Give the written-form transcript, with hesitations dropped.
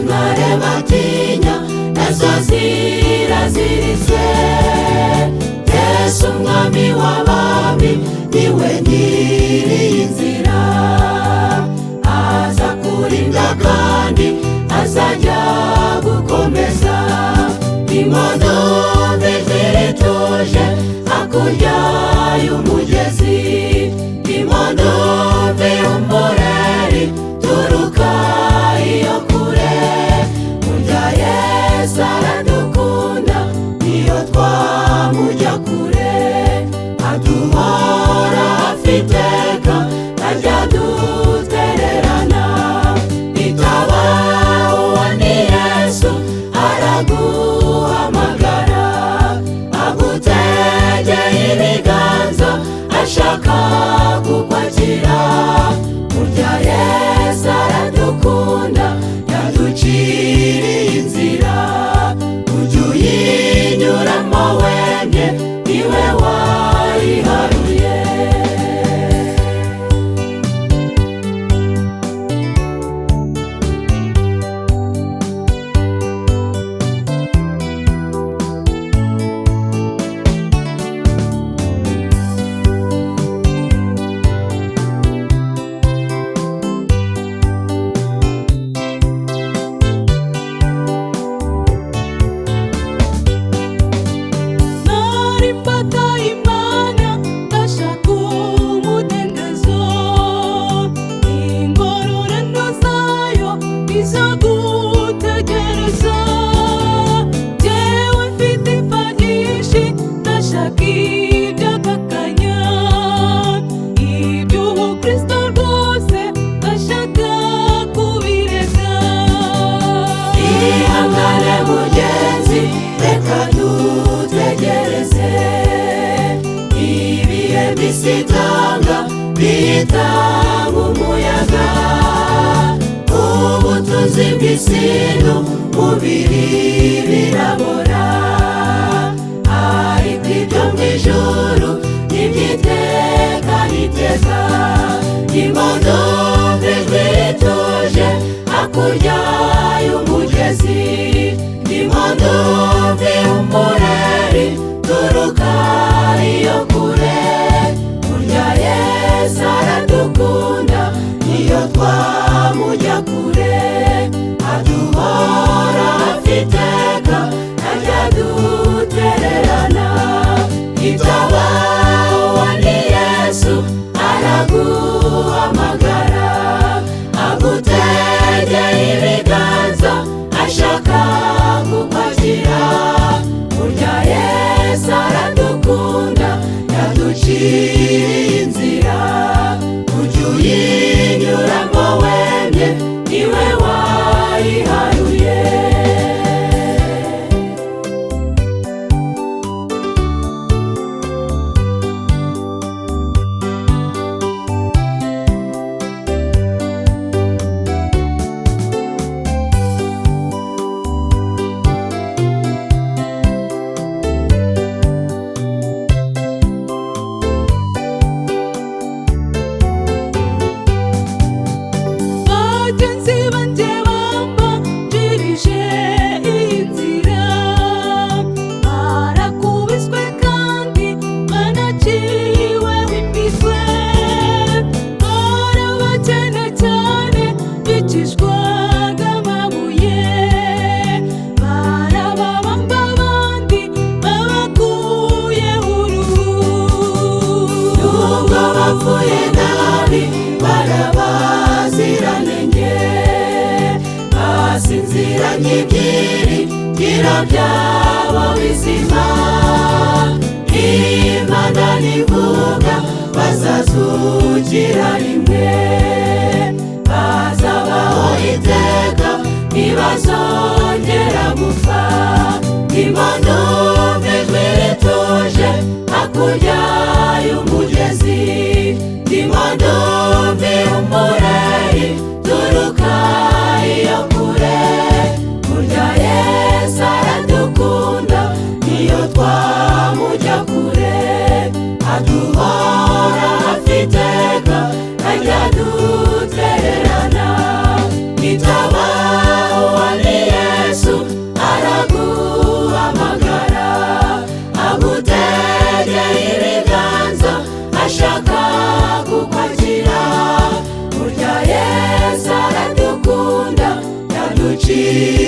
ntare batinya nazo ziraziritse. Yesu umwami w'abami niwe nyiri inzira, aza kurinda kandi azajya gukomeza. Imondo rituje hakurya y'umugezi, imondo y'umureri turuka iyo kure. Burya Yesu aradukunda niyo twamujya kure, aduhora afiteka ajya dutererana. Itaba uwo ni Yesu araguhamagara, agutegeye ibiganza ashaka kukwakira. Burya Yesu aradukunda yaduciriye inzira, ujye uyinyuramo wemye niwe wayiharuye. Bisitanga bitanga umuyaga, ubutunzi bw'isinu mubiri birabora, ariko ibyo mw'ijuru n'ibyiteka n'iteka. Imondo rituje hakurya y'umugezi, imondo y'umureri turuka iyo kure. Burya Yesu aradukunda niyo twamujya kure, aduhora afiteka ajya dutererana. Itaba uwo ni Yesu araguhamagara, agutegeye ibiganza ashaka kukwakira. Burya Yesu aradukunda yaduciriye inzira, ujye uyinyuramo wemye niwe wayiharuye. Gira byabo bizima, Imana nivuga bazazukira rimwe, bazabaho iteka ntibazongera gupfa. Imondo rituje hakurya y'umugezi, imondo y'umureri turuka iyo kure. Burya Yesu aradukunda niyo twamujya kure, aduhora afiteka ajya dutererana. Itaba uwo byinshi